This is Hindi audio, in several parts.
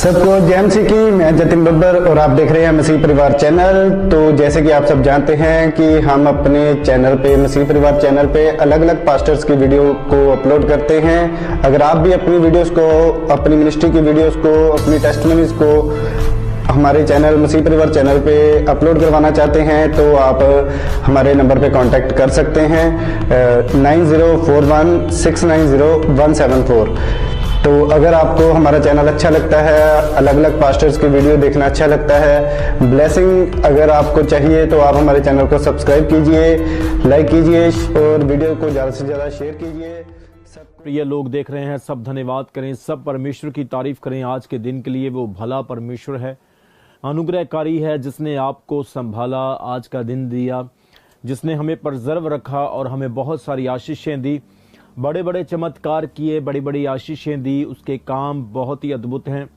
सबको जय मसीह की। मैं जतिन बब्बर और आप देख रहे हैं मसीह परिवार चैनल। तो जैसे कि आप सब जानते हैं कि हम अपने चैनल पे, मसीह परिवार चैनल पे अलग अलग पास्टर्स की वीडियो को अपलोड करते हैं। अगर आप भी अपनी वीडियोस को, अपनी मिनिस्ट्री की वीडियोस को, अपनी टेस्टिमनीज को हमारे चैनल मसीह परिवार चैनल पे अपलोड करवाना चाहते हैं तो आप हमारे नंबर पे कांटेक्ट कर सकते हैं 9041690174। तो अगर आपको हमारा चैनल अच्छा लगता है, अलग अलग पास्टर्स की वीडियो देखना अच्छा लगता है, ब्लेसिंग अगर आपको चाहिए तो आप हमारे चैनल को सब्सक्राइब कीजिए, लाइक कीजिए और वीडियो को ज़्यादा से ज़्यादा शेयर कीजिए। प्रिय लोग देख रहे हैं, सब धन्यवाद करें, सब परमेश्वर की तारीफ करें आज के दिन के लिए। वो भला परमेश्वर है, अनुग्रहकारी है, जिसने आपको संभाला, आज का दिन दिया, जिसने हमें प्रिजर्व रखा और हमें बहुत सारी आशीषें दी, बड़े बड़े चमत्कार किए, बड़ी बड़ी आशीषें दी। उसके काम बहुत ही अद्भुत हैं।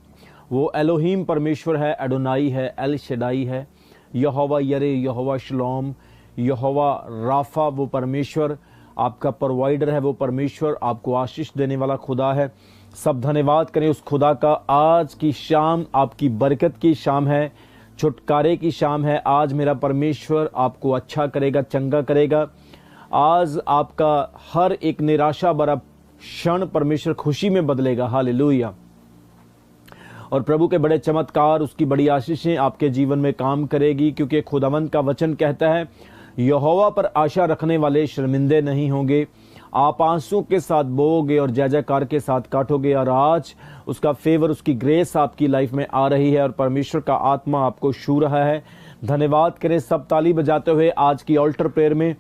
वो एलोहीम परमेश्वर है, एडोनाई है, एल शदाई है, यहोवा यरे, यहोवा शलोम, यहोवा राफा। वो परमेश्वर आपका प्रोवाइडर है, वो परमेश्वर आपको आशीष देने वाला खुदा है। सब धन्यवाद करें उस खुदा का। आज की शाम आपकी बरकत की शाम है, छुटकारे की शाम है। आज मेरा परमेश्वर आपको अच्छा करेगा, चंगा करेगा। आज आपका हर एक निराशा भरा क्षण परमेश्वर खुशी में बदलेगा। हालेलुया। और प्रभु के बड़े चमत्कार, उसकी बड़ी आशीषें आपके जीवन में काम करेगी, क्योंकि खुदावंत का वचन कहता है यहोवा पर आशा रखने वाले शर्मिंदे नहीं होंगे। आप आंसू के साथ बोओगे और जय जयकार के साथ काटोगे। और आज उसका फेवर, उसकी ग्रेस आपकी लाइफ में आ रही है और परमेश्वर का आत्मा आपको छू रहा है। धन्यवाद करें सब ताली बजाते हुए आज की ऑल्टर प्रेयर में,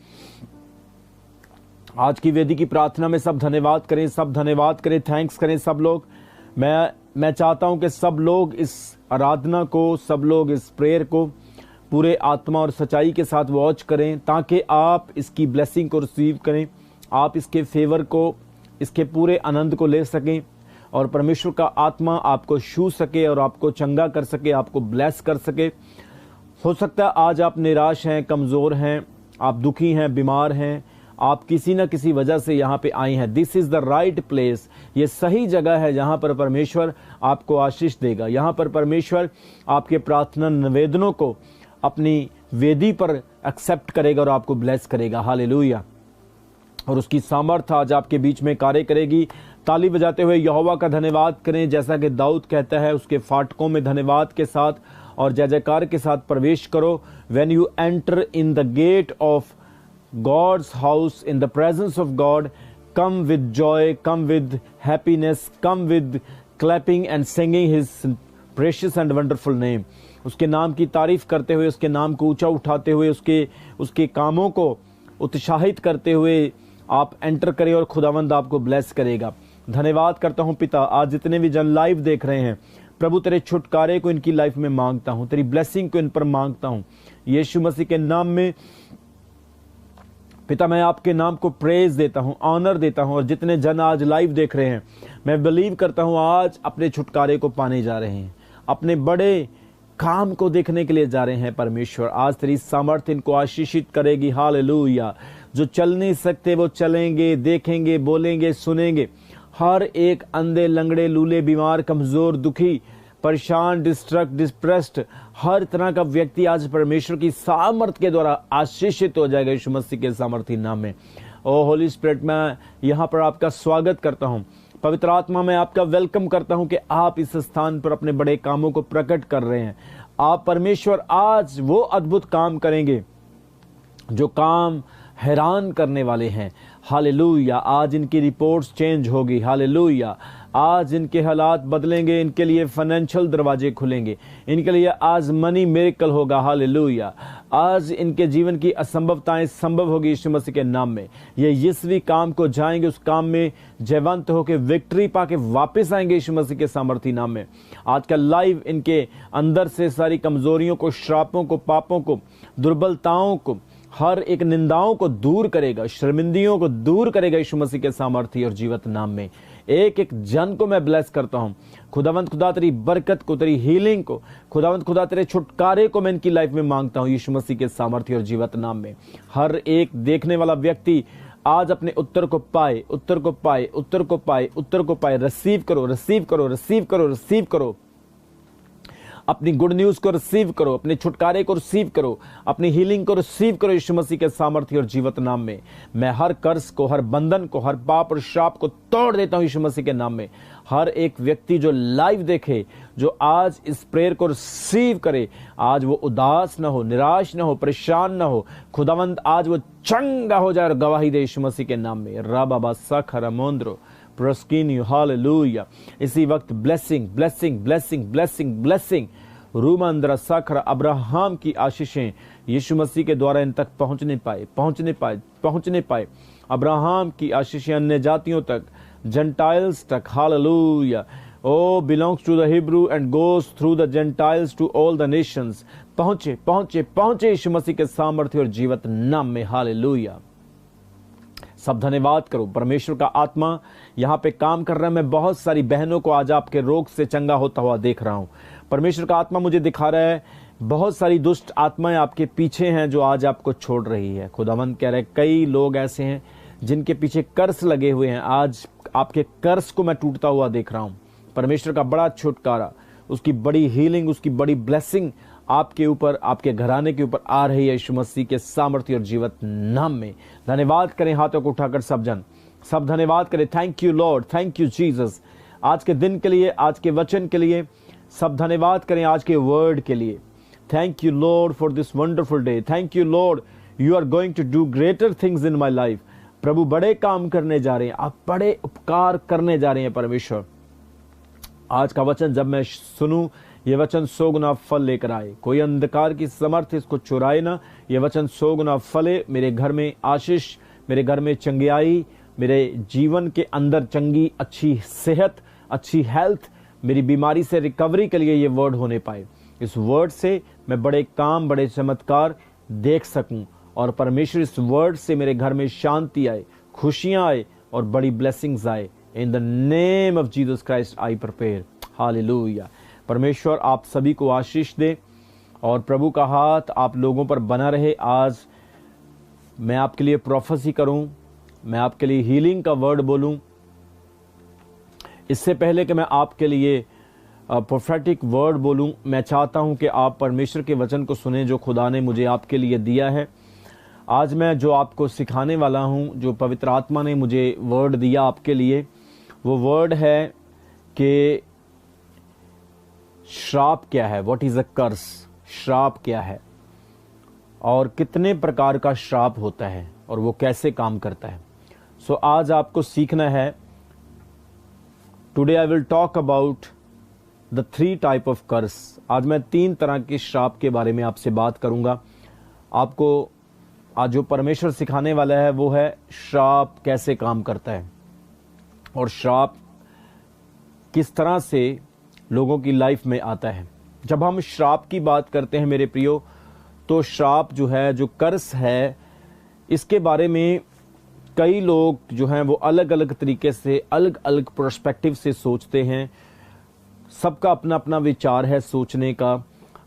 आज की वेदी की प्रार्थना में। सब धन्यवाद करें, सब धन्यवाद करें, थैंक्स करें सब लोग। मैं चाहता हूं कि सब लोग इस आराधना को, सब लोग इस प्रेयर को पूरे आत्मा और सच्चाई के साथ वॉच करें, ताकि आप इसकी ब्लेसिंग को रिसीव करें, आप इसके फेवर को, इसके पूरे आनंद को ले सकें और परमेश्वर का आत्मा आपको छू सके और आपको चंगा कर सके, आपको ब्लेस कर सके। हो सकता है आज आप निराश हैं, कमज़ोर हैं, आप दुखी हैं, बीमार हैं, आप किसी न किसी वजह से यहाँ पे आए हैं। This is the right place. ये सही जगह है जहाँ पर परमेश्वर आपको आशीष देगा। यहाँ पर परमेश्वर आपके प्रार्थना निवेदनों को अपनी वेदी पर एक्सेप्ट करेगा और आपको ब्लेस करेगा। हालेलुया। और उसकी सामर्थ आज आपके बीच में कार्य करेगी। ताली बजाते हुए यहोवा का धन्यवाद करें, जैसा कि दाऊद कहता है, उसके फाटकों में धन्यवाद के साथ और जय जयकार के साथ प्रवेश करो। When you enter in the gate of God's house, in the presence of God, come with joy, come with happiness, come with clapping and singing His precious and wonderful name. उसके नाम की तारीफ करते हुए, उसके नाम को ऊंचा उठाते हुए, उसके कामों को उत्साहित करते हुए आप एंटर करें और खुदावंद आपको ब्लेस करेगा। धन्यवाद करता हूं पिता, आज जितने भी जन लाइव देख रहे हैं, प्रभु तेरे छुटकारे को इनकी लाइफ में मांगता हूं, तेरी ब्लेसिंग को इन पर मांगता हूं, यीशु मसीह के नाम में। पिता मैं आपके नाम को प्रेज देता हूं, ऑनर देता हूं। और जितने जन आज लाइव देख रहे हैं, मैं बिलीव करता हूं आज अपने छुटकारे को पाने जा रहे हैं, अपने बड़े काम को देखने के लिए जा रहे हैं। परमेश्वर आज तेरी सामर्थ्य इनको आशीषित करेगी। हालेलुया। जो चल नहीं सकते वो चलेंगे, देखेंगे, बोलेंगे, सुनेंगे। हर एक अंधे, लंगड़े, लूले, बीमार, कमजोर, दुखी, परेशान, डिप्रेस्ड, हर तरह का व्यक्ति आज परमेश्वर की सामर्थ के द्वारा आशीषित हो जाएगा यीशु मसीह के सामर्थी नाम में। ओ होली स्पिरिट, मैं यहाँ पर आपका स्वागत करता हूँ। पवित्र आत्मा, मैं आपका वेलकम करता हूँ कि आप इस स्थान पर अपने बड़े कामों को प्रकट कर रहे हैं। आप परमेश्वर आज वो अद्भुत काम करेंगे जो काम हैरान करने वाले हैं। हालेलुया। आज इनकी रिपोर्ट्स चेंज होगी। हालेलुया। आज इनके हालात बदलेंगे, इनके लिए फाइनेंशियल दरवाजे खुलेंगे, इनके लिए आज मनी मिरेकल होगा। हालेलुया। आज इनके जीवन की असंभवताएं संभव होगी यीशु मसीह के नाम में। ये जिस भी काम को जाएंगे उस काम में जयवंत होकर विक्ट्री पाके वापस आएंगे यीशु मसीह के सामर्थी नाम में। आज का लाइव इनके अंदर से सारी कमजोरियों को, श्रापों को, पापों को, दुर्बलताओं को, हर एक निंदाओं को दूर करेगा, शर्मिंदियों को दूर करेगा यीशु मसीह के सामर्थी और जीवित नाम में। एक एक जन को मैं ब्लेस करता हूं। खुदावंत खुदा तेरी बरकत को, तेरी हीलिंग को, खुदावंत खुदा तेरे छुटकारे को मैं इनकी लाइफ में मांगता हूं यीशु मसीह के सामर्थी और जीवित नाम में। हर एक देखने वाला व्यक्ति आज अपने उत्तर को पाए, उत्तर को पाए, उत्तर को पाए, उत्तर को पाए। रिसीव करो, रिसीव करो, रिसीव करो, रिसीव करो। अपनी गुड न्यूज़ को रिसीव करो, अपने छुटकारे को रिसीव करो, अपनी हीलिंग को रिसीव करो यीशु मसीह के सामर्थ्य और जीवत नाम में। मैं हर कर्ज को, हर बंधन को, हर पाप और श्राप को तोड़ देता हूं यीशु मसीह के नाम में। हर एक व्यक्ति जो लाइव देखे, जो आज इस प्रेयर को रिसीव करे, आज वो उदास ना हो, निराश ना हो, परेशान ना हो। खुदावंद आज वो चंगा हो जाए और गवाही दे यीशु मसीह के नाम में। राबाबा सखर मोंद्रो प्रोस्किनियो हालेलुया। इसी वक्त blessing blessing blessing blessing blessing रूमांद्रा सखर अब्राहम की आशीषें यीशु मसीह के द्वारा इन तक पहुंचने पाए। अब्राहम की आशीषें अन्य जातियों तक, जेंटाइल्स तक। Hallelujah. Oh belongs to the Hebrew and goes through the gentiles to all the nations. पहुंचे यीशु मसीह के सामर्थ्य और जीवत नाम में। हालेलुया। सब धन्यवाद करो। परमेश्वर का आत्मा यहाँ पे काम कर रहा है। मैं बहुत सारी बहनों को आज आपके रोग से चंगा होता हुआ देख रहा हूँ। परमेश्वर का आत्मा मुझे दिखा रहा है बहुत सारी दुष्ट आत्माएं आपके पीछे हैं जो आज आपको छोड़ रही है। खुदावंद कह रहे हैं कई लोग ऐसे हैं जिनके पीछे कर्ज लगे हुए हैं। आज आपके कर्ज को मैं टूटता हुआ देख रहा हूँ। परमेश्वर का बड़ा छुटकारा, उसकी बड़ी हीलिंग, उसकी बड़ी ब्लेसिंग आपके ऊपर, आपके घराने के ऊपर आ रही है यीशु मसीह के सामर्थ्य और जीवत नाम में। धन्यवाद करें हाथों को उठाकर सब जन, सब धन्यवाद करें। Thank you Lord, thank you Jesus. आज के दिन के लिए, आज के वचन के लिए सब धन्यवाद करें, आज के वर्ड के लिए। Thank you Lord for this wonderful day. Thank you Lord, you are going to do greater things in my life. प्रभु बड़े काम करने जा रहे हैं, आप बड़े उपकार करने जा रहे हैं परमेश्वर। आज का वचन जब मैं सुनूं, ये वचन 100 गुना फल लेकर आए। कोई अंधकार की समर्थ इसको चुराए ना। ये वचन 100 गुना फले। मेरे घर में आशीष, मेरे घर में चंगियाई, मेरे जीवन के अंदर चंगी अच्छी सेहत, अच्छी हेल्थ, मेरी बीमारी से रिकवरी के लिए ये वर्ड होने पाए। इस वर्ड से मैं बड़े काम, बड़े चमत्कार देख सकूं और परमेश्वर इस वर्ड से मेरे घर में शांति आए, खुशियां आए और बड़ी ब्लेसिंग्स आए। In the name of Jesus Christ I prayer. Hallelujah. परमेश्वर आप सभी को आशीष दे और प्रभु का हाथ आप लोगों पर बना रहे। आज मैं आपके लिए प्रोफेसी करूं, मैं आपके लिए हीलिंग का वर्ड बोलूं। इससे पहले कि मैं आपके लिए प्रोफेटिक वर्ड बोलूं, मैं चाहता हूं कि आप परमेश्वर के वचन को सुने जो खुदा ने मुझे आपके लिए दिया है। आज मैं जो आपको सिखाने वाला हूं, जो पवित्र आत्मा ने मुझे वर्ड दिया आपके लिए, वो वर्ड है कि श्राप क्या है, व्हाट इज अ कर्स। श्राप क्या है और कितने प्रकार का श्राप होता है और वो कैसे काम करता है। सो आज आपको सीखना है। Today I will talk about the 3 type of curse. आज मैं 3 तरह के श्राप के बारे में आपसे बात करूंगा। आपको आज जो परमेश्वर सिखाने वाला है वो है श्राप कैसे काम करता है और श्राप किस तरह से लोगों की लाइफ में आता है। जब हम श्राप की बात करते हैं मेरे प्रियो, तो श्राप जो है, जो कर्स है, इसके बारे में कई लोग जो हैं वो अलग अलग तरीके से, अलग अलग पर्सपेक्टिव से सोचते हैं। सबका अपना अपना विचार है सोचने का।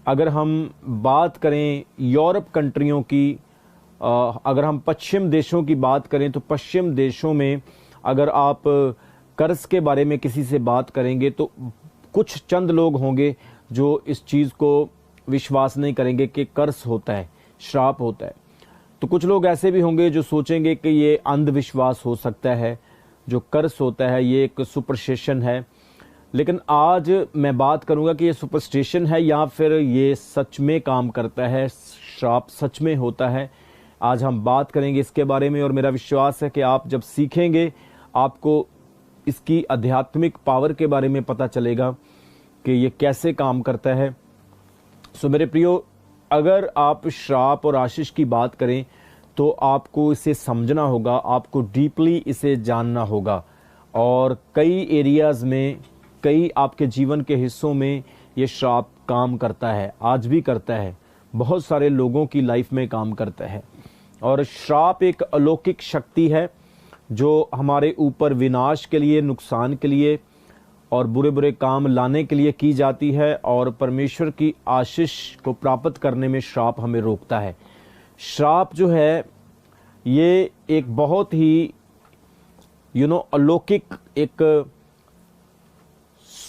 अगर हम बात करें यूरोप कंट्रियों की, अगर हम पश्चिम देशों की बात करें, तो पश्चिम देशों में अगर आप कर्ज के बारे में किसी से बात करेंगे तो कुछ चंद लोग होंगे जो इस चीज़ को विश्वास नहीं करेंगे कि कर्ज होता है, श्राप होता है। तो कुछ लोग ऐसे भी होंगे जो सोचेंगे कि ये अंधविश्वास हो सकता है, जो कर्ज होता है ये एक सुपरस्टिशन है। लेकिन आज मैं बात करूंगा कि ये सुपरस्टिशन है या फिर ये सच में काम करता है, श्राप सच में होता है। आज हम बात करेंगे इसके बारे में और मेरा विश्वास है कि आप जब सीखेंगे आपको इसकी आध्यात्मिक पावर के बारे में पता चलेगा कि ये कैसे काम करता है। सो मेरे प्रियो, अगर आप श्राप और आशीष की बात करें तो आपको इसे समझना होगा, आपको डीपली इसे जानना होगा। और कई एरियाज़ में, कई आपके जीवन के हिस्सों में ये श्राप काम करता है, आज भी करता है, बहुत सारे लोगों की लाइफ में काम करता है। और श्राप एक अलौकिक शक्ति है जो हमारे ऊपर विनाश के लिए, नुकसान के लिए और बुरे बुरे काम लाने के लिए की जाती है। और परमेश्वर की आशीष को प्राप्त करने में श्राप हमें रोकता है। श्राप जो है ये एक बहुत ही अलौकिक, एक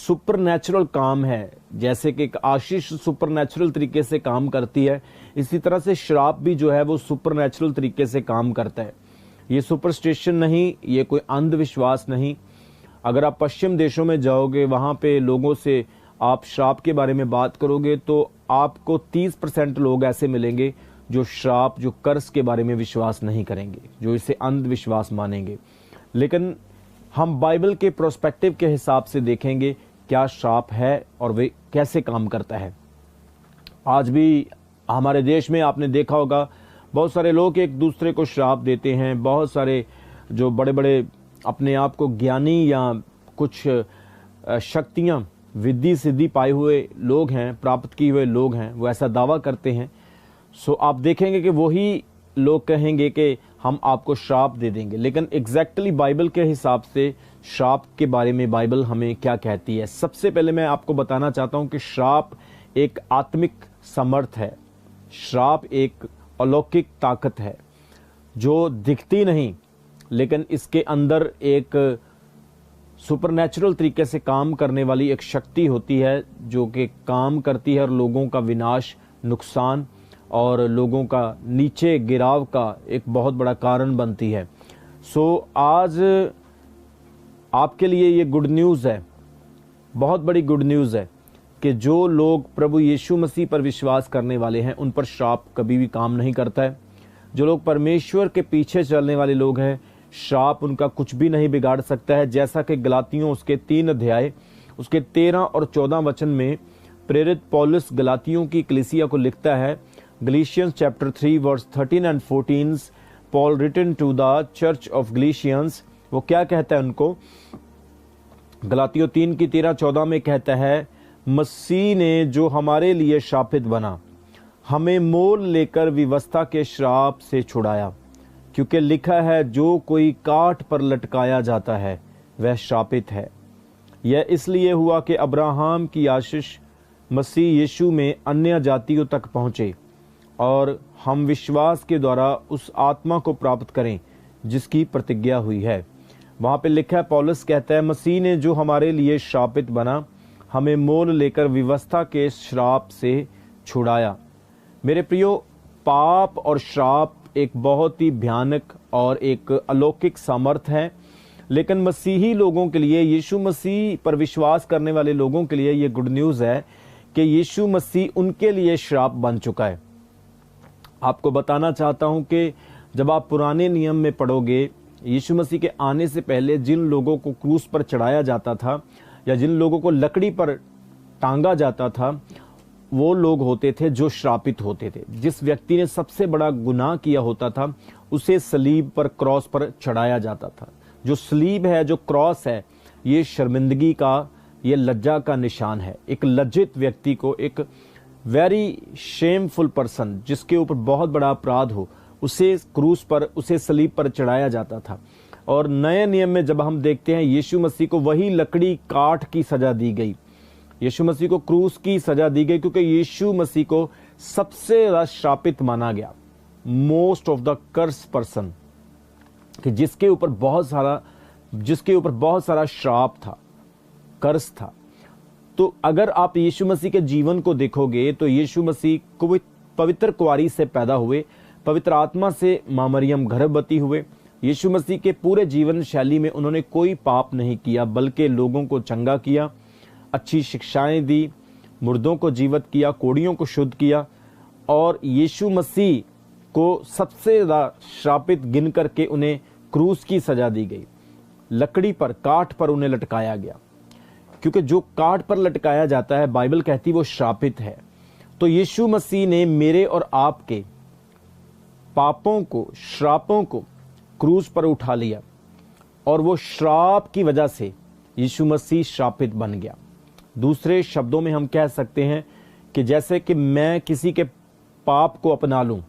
सुपरनैचुरल काम है, जैसे कि एक आशीष सुपरनैचुरल तरीके से काम करती है, इसी तरह से शराब भी जो है वो सुपरनैचुरल तरीके से काम करता है। ये सुपरस्टिशन नहीं, ये कोई अंधविश्वास नहीं। अगर आप पश्चिम देशों में जाओगे, वहाँ पे लोगों से आप शराब के बारे में बात करोगे तो आपको 30% लोग ऐसे मिलेंगे जो शराब, जो कर्ज के बारे में विश्वास नहीं करेंगे, जो इसे अंधविश्वास मानेंगे। लेकिन हम बाइबल के प्रोस्पेक्टिव के हिसाब से देखेंगे क्या शराब है और वे कैसे काम करता है। आज भी हमारे देश में आपने देखा होगा बहुत सारे लोग एक दूसरे को शराब देते हैं। बहुत सारे जो बड़े बड़े अपने आप को ज्ञानी या कुछ शक्तियां, विधि सिद्धि पाए हुए लोग हैं, प्राप्त किए हुए लोग हैं, वो ऐसा दावा करते हैं। सो आप देखेंगे कि वही लोग कहेंगे कि हम आपको श्राप दे देंगे। लेकिन एग्जैक्टली बाइबल के हिसाब से श्राप के बारे में बाइबल हमें क्या कहती है। सबसे पहले मैं आपको बताना चाहता हूं कि श्राप एक आत्मिक समर्थ है। श्राप एक अलौकिक ताकत है जो दिखती नहीं, लेकिन इसके अंदर एक सुपरनैचुरल तरीके से काम करने वाली एक शक्ति होती है जो कि काम करती है और लोगों का विनाश, नुकसान और लोगों का नीचे गिराव का एक बहुत बड़ा कारण बनती है। सो आज आपके लिए ये गुड न्यूज़ है, बहुत बड़ी गुड न्यूज़ है कि जो लोग प्रभु यीशु मसीह पर विश्वास करने वाले हैं उन पर श्राप कभी भी काम नहीं करता है। जो लोग परमेश्वर के पीछे चलने वाले लोग हैं, श्राप उनका कुछ भी नहीं बिगाड़ सकता है। जैसा कि गलातियों उसके 3 अध्याय उसके 13 और 14 वचन में प्रेरित पौलुस गलातियों की कलीसिया को लिखता है। Galatians chapter 3 verse 13 and 14, Paul written to the church of Galatians, वो क्या कहता है उनको, गलातियों 3 की 13-14 में कहता है, मसीह ने जो हमारे लिए शापित बना, हमें मोल लेकर व्यवस्था के श्राप से छुड़ाया, क्योंकि लिखा है जो कोई काठ पर लटकाया जाता है वह शापित है। यह इसलिए हुआ कि अब्राहम की आशीष मसीह यीशु में अन्य जातियों तक पहुँचे और हम विश्वास के द्वारा उस आत्मा को प्राप्त करें जिसकी प्रतिज्ञा हुई है। वहाँ पे लिखा है, पौलुस कहता है, मसीह ने जो हमारे लिए शापित बना, हमें मोल लेकर व्यवस्था के श्राप से छुड़ाया। मेरे प्रियो, पाप और श्राप एक बहुत ही भयानक और एक अलौकिक सामर्थ है, लेकिन मसीही लोगों के लिए, यीशु मसीह पर विश्वास करने वाले लोगों के लिए ये गुड न्यूज़ है कि यीशु मसीह उनके लिए श्राप बन चुका है। आपको बताना चाहता हूं कि जब आप पुराने नियम में पढ़ोगे, यीशु मसीह के आने से पहले जिन लोगों को क्रूस पर चढ़ाया जाता था या जिन लोगों को लकड़ी पर टांगा जाता था, वो लोग होते थे जो श्रापित होते थे। जिस व्यक्ति ने सबसे बड़ा गुनाह किया होता था उसे सलीब पर, क्रॉस पर चढ़ाया जाता था। जो सलीब है, जो क्रॉस है, ये शर्मिंदगी का, ये लज्जा का निशान है। एक लज्जित व्यक्ति को, एक वेरी शेमफुल पर्सन, जिसके ऊपर बहुत बड़ा अपराध हो, उसे क्रूस पर, उसे सलीब पर चढ़ाया जाता था। और नए नियम में जब हम देखते हैं, यीशु मसीह को वही लकड़ी, काठ की सजा दी गई, यीशु मसीह को क्रूस की सजा दी गई, क्योंकि यीशु मसीह को सबसे ज्यादा श्रापित माना गया, most of the curse person, कि जिसके ऊपर बहुत सारा श्राप था, कर्स था। तो अगर आप यीशु मसीह के जीवन को देखोगे तो यीशु मसीह को पवित्र कुंवारी से पैदा हुए, पवित्र आत्मा से मां मरियम गर्भवती हुए। यीशु मसीह के पूरे जीवन शैली में उन्होंने कोई पाप नहीं किया, बल्कि लोगों को चंगा किया, अच्छी शिक्षाएं दी, मुर्दों को जीवित किया, कोढ़ियों को शुद्ध किया। और यीशु मसीह को सबसे ज़्यादा श्रापित गिन करके उन्हें क्रूस की सजा दी गई, लकड़ी पर, काठ पर उन्हें लटकाया गया, क्योंकि जो काठ पर लटकाया जाता है, बाइबल कहती वो श्रापित है। तो यीशु मसीह ने मेरे और आपके पापों को, श्रापों को क्रूस पर उठा लिया, और वो श्राप की वजह से यीशु मसीह श्रापित बन गया। दूसरे शब्दों में हम कह सकते हैं कि जैसे कि मैं किसी के पाप को अपना लूं,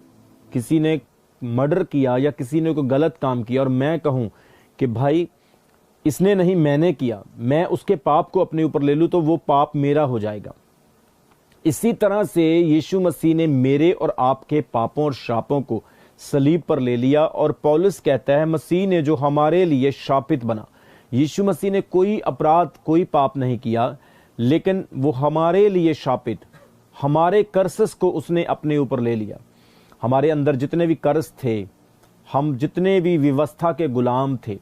किसी ने मर्डर किया या किसी ने कोई गलत काम किया, और मैं कहूं कि भाई इसने नहीं, मैंने किया, मैं उसके पाप को अपने ऊपर ले लूं, तो वो पाप मेरा हो जाएगा। इसी तरह से यीशु मसीह ने मेरे और आपके पापों और श्रापों को सलीब पर ले लिया। और पौलुस कहता है, मसीह ने जो हमारे लिए शापित बना, यीशु मसीह ने कोई अपराध, कोई पाप नहीं किया, लेकिन वो हमारे लिए शापित, हमारे कर्सस को उसने अपने ऊपर ले लिया। हमारे अंदर जितने भी कर्स थे, हम जितने भी व्यवस्था के गुलाम थे,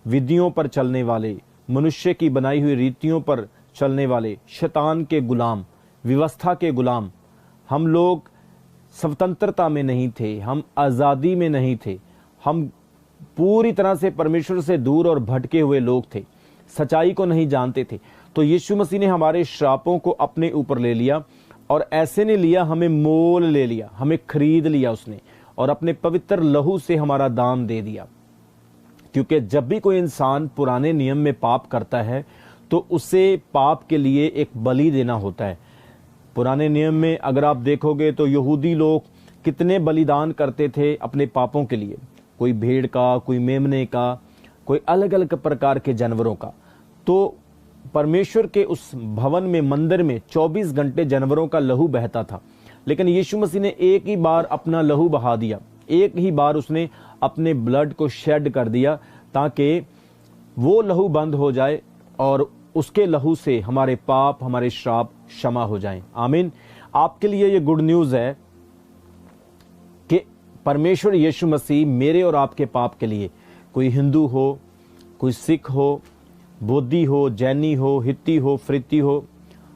विधियों पर चलने वाले, मनुष्य की बनाई हुई रीतियों पर चलने वाले, शैतान के गुलाम, व्यवस्था के गुलाम, हम लोग स्वतंत्रता में नहीं थे, हम आज़ादी में नहीं थे, हम पूरी तरह से परमेश्वर से दूर और भटके हुए लोग थे, सच्चाई को नहीं जानते थे। तो यीशु मसीह ने हमारे श्रापों को अपने ऊपर ले लिया, और ऐसे ने लिया, हमें मोल ले लिया, हमें खरीद लिया उसने, और अपने पवित्र लहू से हमारा दाम दे दिया। क्योंकि जब भी कोई इंसान पुराने नियम में पाप करता है तो उसे पाप के लिए एक बलि देना होता है। पुराने नियम में अगर आप देखोगे तो यहूदी लोग कितने बलिदान करते थे अपने पापों के लिए, कोई भेड़ का, कोई मेमने का, कोई अलग अलग प्रकार के जानवरों का। तो परमेश्वर के उस भवन में, मंदिर में 24 घंटे जानवरों का लहू बहता था, लेकिन यीशु मसीह ने एक ही बार अपना लहू बहा दिया, एक ही बार उसने अपने ब्लड को शेड कर दिया, ताकि वो लहू बंद हो जाए और उसके लहू से हमारे पाप, हमारे श्राप क्षमा हो जाएं। आमीन। आपके लिए ये गुड न्यूज़ है कि परमेश्वर यीशु मसीह मेरे और आपके पाप के लिए, कोई हिंदू हो, कोई सिख हो, बोधी हो, जैनी हो, हित्ती हो, फ्रिती हो,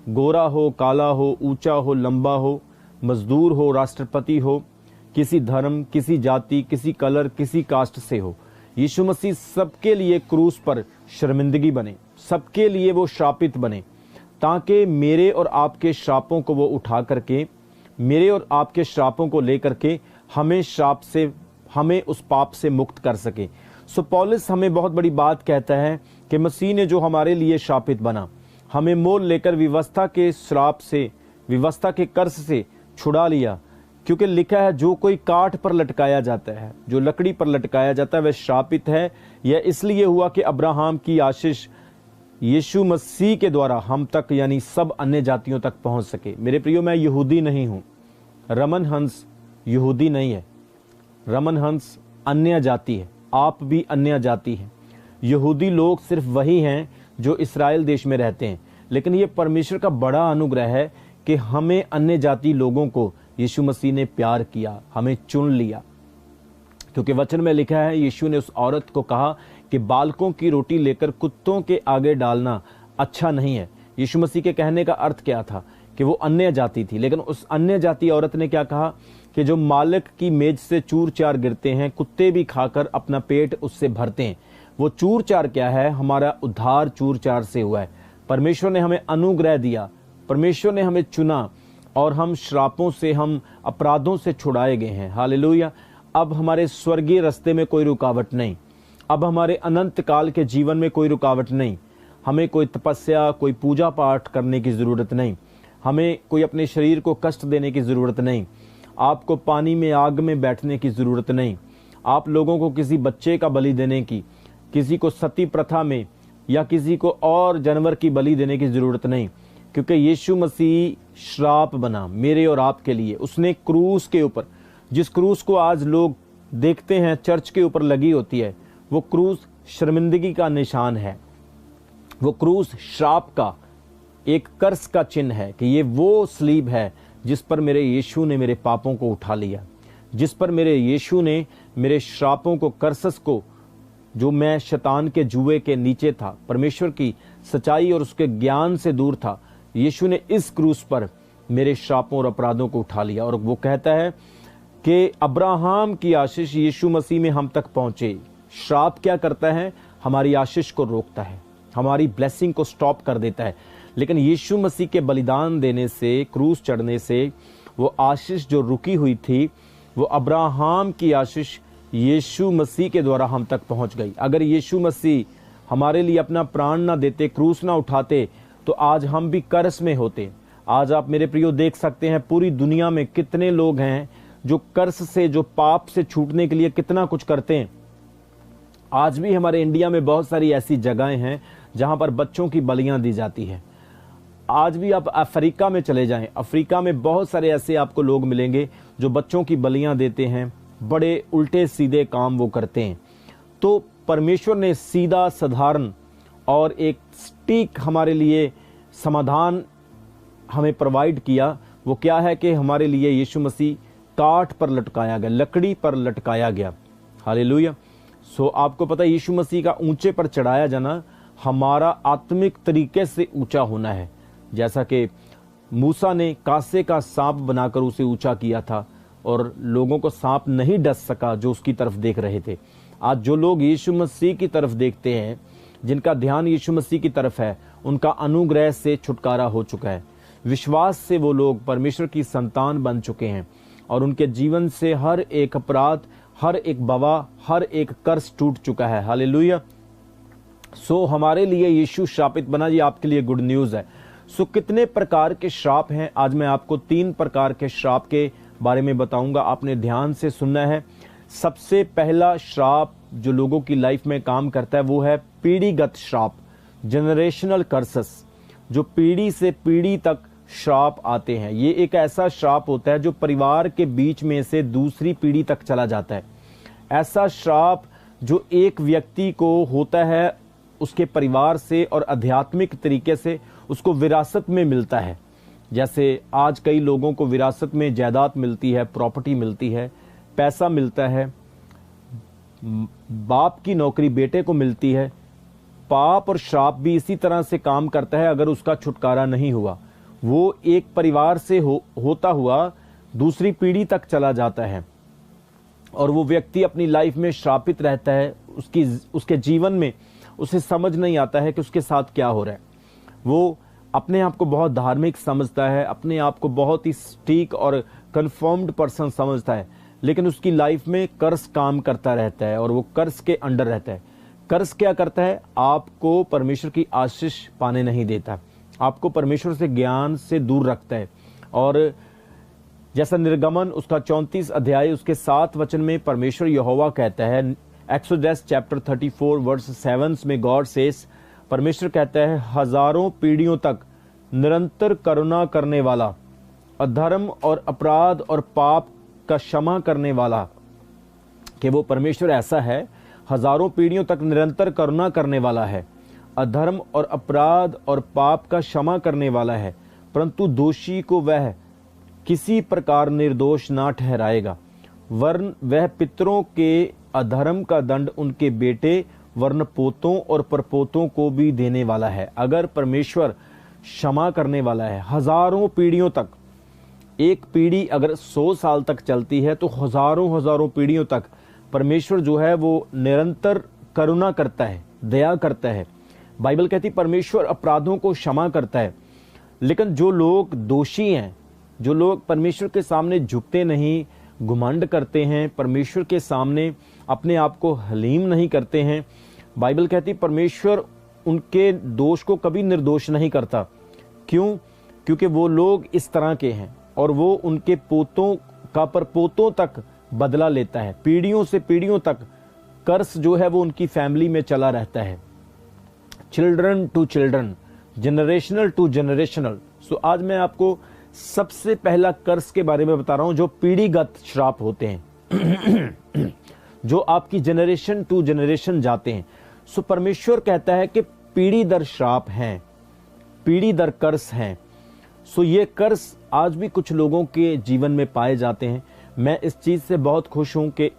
गोरा हो, काला हो, ऊंचा हो, लंबा हो, मजदूर हो, राष्ट्रपति हो, किसी धर्म, किसी जाति, किसी कलर, किसी कास्ट से हो, यीशु मसीह सबके लिए क्रूस पर शर्मिंदगी बने, सबके लिए वो श्रापित बने, ताकि मेरे और आपके श्रापों को वो उठा करके, मेरे और आपके श्रापों को लेकर के हमें श्राप से, हमें उस पाप से मुक्त कर सके। सो पौलुस हमें बहुत बड़ी बात कहता है कि मसीह ने जो हमारे लिए श्रापित बना, हमें मोल लेकर व्यवस्था के श्राप से, व्यवस्था के कर्ज से छुड़ा लिया। क्योंकि लिखा है, जो कोई काठ पर लटकाया जाता है, जो लकड़ी पर लटकाया जाता है, वह श्रापित है। यह इसलिए हुआ कि अब्राहम की आशीष यीशु मसीह के द्वारा हम तक, यानी सब अन्य जातियों तक पहुंच सके। मेरे प्रियो, मैं यहूदी नहीं हूं, रमन हंस यहूदी नहीं है, रमन हंस अन्य जाति है, आप भी अन्य जाति हैं। यहूदी लोग सिर्फ वही हैं जो इस्राएल देश में रहते हैं, लेकिन ये परमेश्वर का बड़ा अनुग्रह है कि हमें अन्य जाति लोगों को यीशु मसीह ने प्यार किया, हमें चुन लिया। क्योंकि वचन में लिखा है, यीशु ने उस औरत को कहा कि बालकों की रोटी लेकर कुत्तों के आगे डालना अच्छा नहीं है। यीशु मसीह के कहने का अर्थ क्या था कि वो अन्य जाति थी, लेकिन उस अन्य जाति औरत ने क्या कहा कि जो मालिक की मेज से चूर चार गिरते हैं, कुत्ते भी खाकर अपना पेट उससे भरते हैं। वो चूर चार क्या है? हमारा उद्धार चूर चार से हुआ है। परमेश्वर ने हमें अनुग्रह दिया, परमेश्वर ने हमें चुना, और हम श्रापों से, हम अपराधों से छुड़ाए गए हैं। हालेलुया। अब हमारे स्वर्गीय रास्ते में कोई रुकावट नहीं, अब हमारे अनंत काल के जीवन में कोई रुकावट नहीं। हमें कोई तपस्या, कोई पूजा पाठ करने की ज़रूरत नहीं, हमें कोई अपने शरीर को कष्ट देने की ज़रूरत नहीं, आपको पानी में, आग में बैठने की ज़रूरत नहीं, आप लोगों को किसी बच्चे का बलि देने की, किसी को सती प्रथा में या किसी को और जानवर की बलि देने की ज़रूरत नहीं। क्योंकि यीशु मसीह श्राप बना मेरे और आपके लिए। उसने क्रूस के ऊपर, जिस क्रूस को आज लोग देखते हैं चर्च के ऊपर लगी होती है, वो क्रूस शर्मिंदगी का निशान है, वो क्रूस श्राप का, एक कर्स का चिन्ह है कि ये वो स्लीब है जिस पर मेरे यीशु ने मेरे पापों को उठा लिया, जिस पर मेरे यीशु ने मेरे श्रापों को, कर्सस को, जो मैं शैतान के जुए के नीचे था, परमेश्वर की सच्चाई और उसके ज्ञान से दूर था, यीशु ने इस क्रूस पर मेरे श्रापों और अपराधों को उठा लिया। और वो कहता है कि अब्राहम की आशीष यीशु मसीह में हम तक पहुंचे। श्राप क्या करता है? हमारी आशीष को रोकता है, हमारी ब्लेसिंग को स्टॉप कर देता है। लेकिन यीशु मसीह के बलिदान देने से, क्रूस चढ़ने से, वो आशीष जो रुकी हुई थी, वो अब्राहम की आशीष यीशु मसीह के द्वारा हम तक पहुंच गई। अगर यीशु मसीह हमारे लिए अपना प्राण ना देते, क्रूस ना उठाते, तो आज हम भी कर्स में होते। आज आप मेरे प्रियो देख सकते हैं पूरी दुनिया में कितने लोग हैं जो कर्स से, जो पाप से छूटने के लिए कितना कुछ करते हैं। आज भी हमारे इंडिया में बहुत सारी ऐसी जगहें हैं जहां पर बच्चों की बलियां दी जाती है। आज भी आप अफ्रीका में चले जाएं, अफ्रीका में बहुत सारे ऐसे आपको लोग मिलेंगे जो बच्चों की बलियां देते हैं, बड़े उल्टे सीधे काम वो करते हैं। तो परमेश्वर ने सीधा साधारण और एक सटीक हमारे लिए समाधान हमें प्रोवाइड किया। वो क्या है कि हमारे लिए यीशु मसीह काठ पर लटकाया गया, लकड़ी पर लटकाया गया। हालेलुया। सो आपको पता है यीशु मसीह का ऊंचे पर चढ़ाया जाना हमारा आत्मिक तरीके से ऊंचा होना है। जैसा कि मूसा ने कासे का सांप बनाकर उसे ऊंचा किया था और लोगों को सांप नहीं डस सका जो उसकी तरफ देख रहे थे। आज जो लोग यीशु मसीह की तरफ देखते हैं, जिनका ध्यान यीशु मसीह की तरफ है, उनका अनुग्रह से छुटकारा हो चुका है। विश्वास से वो लोग परमेश्वर की संतान बन चुके हैं और उनके जीवन से हर एक अपराध, हर एक बवा, हर एक कर्ज टूट चुका है। हालेलुया। सो हमारे लिए यीशु श्रापित बना, ये आपके लिए गुड न्यूज़ है। सो कितने प्रकार के श्राप हैं? आज मैं आपको 3 प्रकार के श्राप के बारे में बताऊंगा, आपने ध्यान से सुनना है। सबसे पहला श्राप जो लोगों की लाइफ में काम करता है वो है पीढ़ीगत श्राप, जनरेशनल कर्सेस, जो पीढ़ी से पीढ़ी तक श्राप आते हैं। ये एक ऐसा श्राप होता है जो परिवार के बीच में से दूसरी पीढ़ी तक चला जाता है। ऐसा श्राप जो एक व्यक्ति को होता है उसके परिवार से और आध्यात्मिक तरीके से उसको विरासत में मिलता है। जैसे आज कई लोगों को विरासत में जायदाद मिलती है, प्रॉपर्टी मिलती है, पैसा मिलता है, बाप की नौकरी बेटे को मिलती है। पाप और श्राप भी इसी तरह से काम करता है। अगर उसका छुटकारा नहीं हुआ, वो एक परिवार से होता हुआ दूसरी पीढ़ी तक चला जाता है और वो व्यक्ति अपनी लाइफ में श्रापित रहता है। उसके जीवन में उसे समझ नहीं आता है कि उसके साथ क्या हो रहा है। वो अपने आप को बहुत धार्मिक समझता है, अपने आप को बहुत ही सटीक और कन्फर्म्ड पर्सन समझता है, लेकिन उसकी लाइफ में कर्ज काम करता रहता है और वो कर्ज के अंडर रहता है। कर्ज क्या करता है? आपको परमेश्वर की आशीष पाने नहीं देता, आपको परमेश्वर से ज्ञान से दूर रखता है। और जैसा निर्गमन उसका 34 अध्याय उसके 7 वचन में परमेश्वर यहोवा कहता है, एक्सोडस चैप्टर 34 वर्स 7 में गॉड सेस, परमेश्वर कहता है, हजारों पीढ़ियों तक निरंतर करुणा करने वाला, अधर्म और अपराध और पाप का क्षमा करने वाला, कि वो परमेश्वर ऐसा है, हजारों पीढ़ियों तक निरंतर करुणा करने वाला है, अधर्म और अपराध और पाप का क्षमा करने वाला है, परंतु दोषी को वह किसी प्रकार निर्दोष ना ठहराएगा, वरन वह पितरों के अधर्म का दंड उनके बेटे वरन पोतों और परपोतों को भी देने वाला है। अगर परमेश्वर क्षमा करने वाला है हजारों पीढ़ियों तक, एक पीढ़ी अगर 100 साल तक चलती है तो हजारों पीढ़ियों तक परमेश्वर जो है वो निरंतर करुणा करता है, दया करता है। बाइबल कहती परमेश्वर अपराधों को क्षमा करता है, लेकिन जो लोग दोषी हैं, जो लोग परमेश्वर के सामने झुकते नहीं, घुमंड करते हैं, परमेश्वर के सामने अपने आप को हलीम नहीं करते हैं, बाइबल कहती परमेश्वर उनके दोष को कभी निर्दोष नहीं करता। क्यों? क्योंकि वो लोग इस तरह के हैं और वो उनके पोतों का परपोतों तक बदला लेता है। पीढ़ियों से पीढ़ियों तक कर्ज जो है वो उनकी फैमिली में चला रहता है, children to children, generational to generational. So आज मैं आपको सबसे पहला कर्ज के बारे में बता रहा हूं जो पीढ़ीगत श्राप होते हैं जो आपकी जनरेशन टू जनरेशन जाते हैं। सो परमेश्वर कहता है कि पीढ़ी दर श्राप हैं, पीढ़ी दर कर्ज हैं। सो ये कर्ज आज भी कुछ लोगों के जीवन में पाए जाते हैं। मैं इस चीज से बहुत खुश हूं कि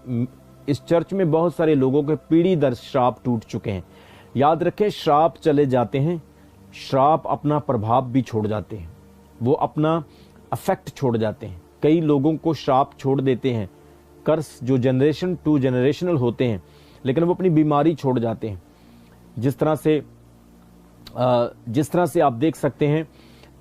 इस चर्च में बहुत सारे लोगों के पीढ़ी दर श्राप टूट चुके हैं। याद रखें, श्राप चले जाते हैं, श्राप अपना प्रभाव भी छोड़ जाते हैं, वो अपना अफेक्ट छोड़ जाते हैं। कई लोगों को श्राप छोड़ देते हैं, कर्ज जो जनरेशन टू जनरेशनल होते हैं, लेकिन वो अपनी बीमारी छोड़ जाते हैं। जिस तरह से आप देख सकते हैं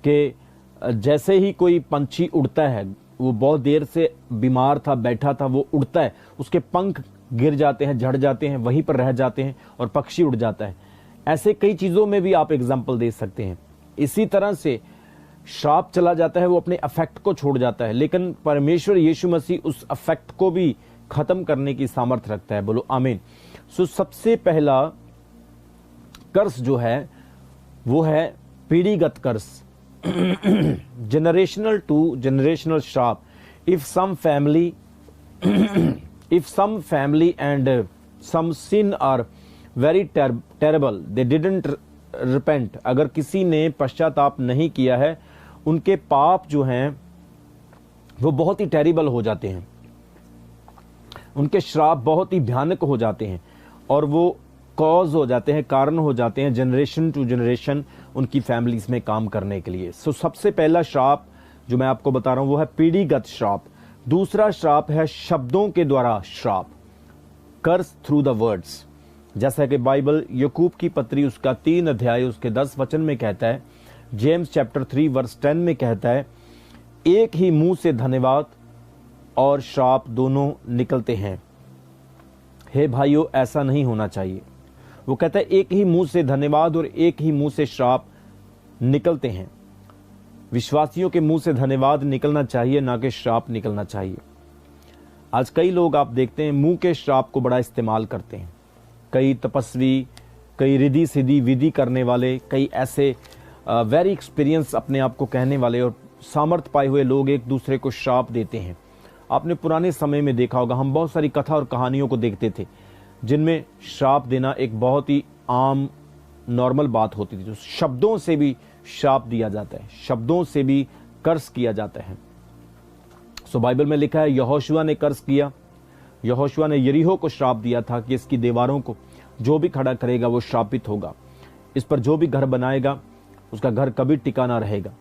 कि जैसे ही कोई पंछी उड़ता है, वो बहुत देर से बीमार था, बैठा था, वो उड़ता है, उसके पंख गिर जाते हैं, झड़ जाते हैं, वहीं पर रह जाते हैं और पक्षी उड़ जाता है। ऐसे कई चीज़ों में भी आप एग्जाम्पल दे सकते हैं। इसी तरह से श्राप चला जाता है, वो अपने अफेक्ट को छोड़ जाता है, लेकिन परमेश्वर यीशु मसीह उस अफेक्ट को भी खत्म करने की सामर्थ्य रखता है। बोलो आमीन। सो सबसे पहला कर्ज जो है वो है पीढ़ीगत कर्ज, जनरेशनल टू जनरेशनल श्राप। If some family and some sin are very terrible, they didn't repent. अगर किसी ने पश्चाताप नहीं किया है, उनके पाप जो हैं वो बहुत ही टेरिबल हो जाते हैं, उनके श्राप बहुत ही भयानक हो जाते हैं और वो कॉज हो जाते हैं, कारण हो जाते हैं जनरेशन टू जनरेशन उनकी फैमिलीज में काम करने के लिए। सो सबसे पहला श्राप जो मैं आपको बता रहा हूं वो है पीढ़ीगत श्राप। दूसरा श्राप है शब्दों के द्वारा श्राप, कर्स थ्रू द वर्ड्स। जैसा कि बाइबल याकूब की पत्री उसका 3 अध्याय उसके 10 वचन में कहता है, जेम्स चैप्टर 3 वर्स 10 में कहता है, एक ही मुंह से धन्यवाद और श्राप दोनों निकलते हैं। हे भाइयों, ऐसा नहीं होना चाहिए। वो कहता है एक ही मुंह से धन्यवाद और एक ही मुंह से श्राप निकलते हैं। विश्वासियों के मुंह से धन्यवाद निकलना चाहिए, ना कि श्राप निकलना चाहिए। आज कई लोग आप देखते हैं मुंह के श्राप को बड़ा इस्तेमाल करते हैं। कई तपस्वी, कई रिद्धि सिद्धि विधि करने वाले, कई ऐसे वेरी एक्सपीरियंस अपने आप को कहने वाले और सामर्थ्य पाए हुए लोग एक दूसरे को श्राप देते हैं। आपने पुराने समय में देखा होगा, हम बहुत सारी कथा और कहानियों को देखते थे जिनमें श्राप देना एक बहुत ही आम नॉर्मल बात होती थी। तो शब्दों से भी श्राप दिया जाता है, शब्दों से भी कर्स किया जाता है। सो बाइबल में लिखा है यहोशुआ ने कर्स किया। यहोशुआ ने यरीहो को श्राप दिया था कि इसकी दीवारों को जो भी खड़ा करेगा वो श्रापित होगा, इस पर जो भी घर बनाएगा उसका घर कभी टिका ना रहेगा।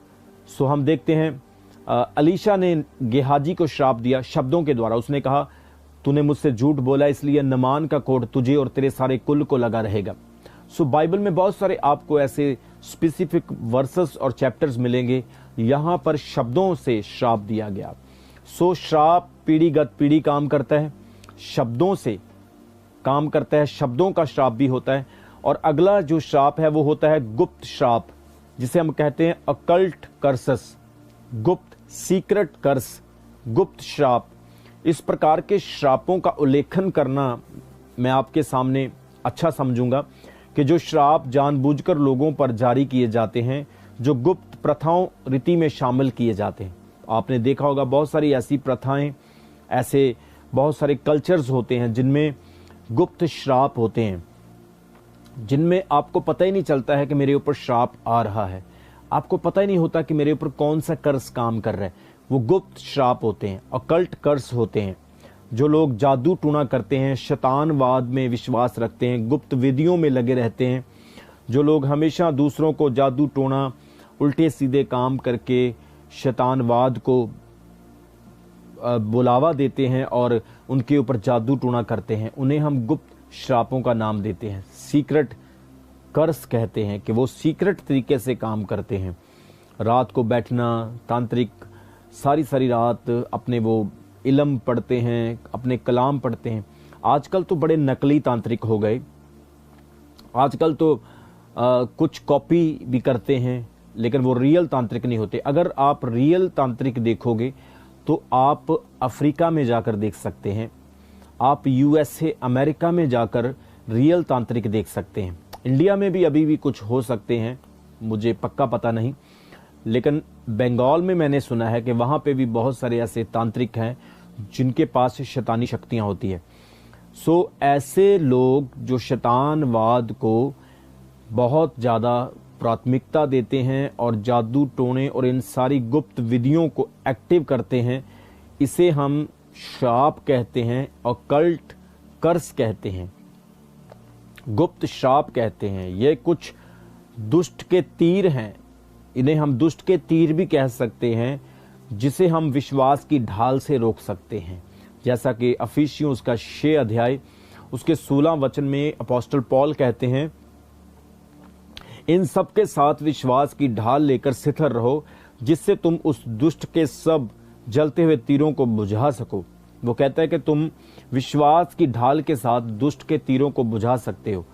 सो हम देखते हैं अलीशा ने गेहाजी को श्राप दिया शब्दों के द्वारा। उसने कहा तूने मुझसे झूठ बोला, इसलिए नमान का कोढ़ तुझे और तेरे सारे कुल को लगा रहेगा। सो बाइबल में बहुत सारे आपको ऐसे स्पेसिफिक वर्सेस और चैप्टर्स मिलेंगे, यहां पर शब्दों से श्राप दिया गया। सो श्राप पीढ़ीगत पीढ़ी काम करता है, शब्दों से काम करता है, शब्दों का श्राप भी होता है। और अगला जो श्राप है वो होता है गुप्त श्राप, जिसे हम कहते हैं अकल्ट कर्सस, गुप्त सीक्रेट कर्स, गुप्त श्राप। इस प्रकार के श्रापों का उल्लेखन करना मैं आपके सामने अच्छा समझूंगा कि जो श्राप जानबूझकर लोगों पर जारी किए जाते हैं, जो गुप्त प्रथाओं रीति में शामिल किए जाते हैं। आपने देखा होगा बहुत सारी ऐसी प्रथाएं, ऐसे बहुत सारे कल्चर्स होते हैं जिनमें गुप्त श्राप होते हैं, जिनमें आपको पता ही नहीं चलता है कि मेरे ऊपर श्राप आ रहा है, आपको पता ही नहीं होता कि मेरे ऊपर कौन सा कर्स काम कर रहा है। वो गुप्त श्राप होते हैं, अकल्ट कर्स होते हैं। जो लोग जादू टूना करते हैं, शैतानवाद में विश्वास रखते हैं, गुप्त विधियों में लगे रहते हैं, जो लोग हमेशा दूसरों को जादू टोना, उल्टे सीधे काम करके शैतानवाद को बुलावा देते हैं और उनके ऊपर जादू टोना करते हैं, उन्हें हम गुप्त श्रापों का नाम देते हैं, सीक्रेट कर्स कहते हैं कि वो सीक्रेट तरीके से काम करते हैं। रात को बैठना, तांत्रिक सारी रात अपने वो इल्म पढ़ते हैं, अपने कलाम पढ़ते हैं। आजकल तो बड़े नकली तांत्रिक हो गए, आजकल तो कुछ कॉपी भी करते हैं, लेकिन वो रियल तांत्रिक नहीं होते। अगर आप रियल तांत्रिक देखोगे तो आप अफ्रीका में जाकर देख सकते हैं, आप यूएसए अमेरिका में जाकर रियल तांत्रिक देख सकते हैं। इंडिया में भी अभी भी कुछ हो सकते हैं, मुझे पक्का पता नहीं, लेकिन बंगाल में मैंने सुना है कि वहाँ पे भी बहुत सारे ऐसे तांत्रिक हैं जिनके पास शैतानी शक्तियाँ होती है। सो ऐसे लोग जो शैतानवाद को बहुत ज़्यादा प्राथमिकता देते हैं और जादू टोने और इन सारी गुप्त विधियों को एक्टिव करते हैं, इसे हम श्राप कहते हैं और कल्ट कर्स कहते हैं, गुप्त श्राप कहते हैं। ये कुछ दुष्ट के तीर हैं, इन्हें हम दुष्ट के तीर भी कह सकते हैं, जिसे हम विश्वास की ढाल से रोक सकते हैं। जैसा कि अफिसियों उसका 6 अध्याय उसके 16 वचन में अपोस्टल पॉल कहते हैं, इन सब के साथ विश्वास की ढाल लेकर स्थिर रहो, जिससे तुम उस दुष्ट के सब जलते हुए तीरों को बुझा सको। वो कहता है कि तुम विश्वास की ढाल के साथ दुष्ट के तीरों को बुझा सकते हो।